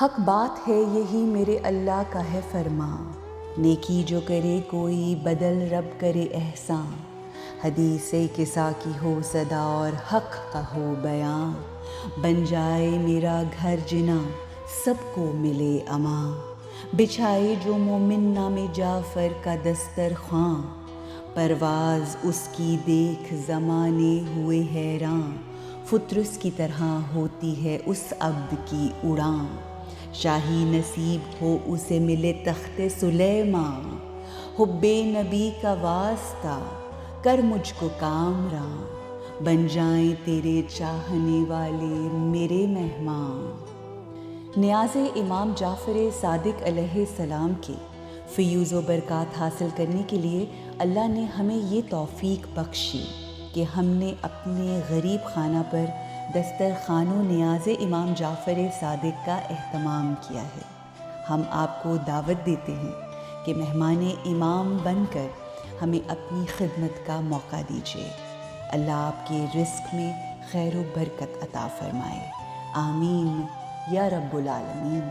حق بات ہے یہی میرے اللہ کا ہے فرما، نیکی جو کرے کوئی بدل رب کرے احسان، حدیث قصہ کی ہو صدا اور حق کا ہو بیان، بن جائے میرا گھر جنا سب کو ملے امان، بچھائے جو مومن نام جعفر کا دسترخواں، پرواز اس کی دیکھ زمانے ہوئے حیران، فطرس کی طرح ہوتی ہے اس عبد کی اڑان، شاہی نصیب ہو اسے ملے تخت سلیمان، حب نبی کا واسطہ کر مجھ کو کامراں، بن جائیں تیرے چاہنے والے میرے مہمان۔ نیاز امام جعفر صادق علیہ السلام کے فیوز و برکات حاصل کرنے کے لیے اللہ نے ہمیں یہ توفیق بخشی کہ ہم نے اپنے غریب خانہ پر دسترخوان و نیاز امام جعفر صادق کا اہتمام کیا ہے۔ ہم آپ کو دعوت دیتے ہیں کہ مہمان امام بن کر ہمیں اپنی خدمت کا موقع دیجیے۔ اللہ آپ کے رزق میں خیر و برکت عطا فرمائے، آمین یا رب العالمین۔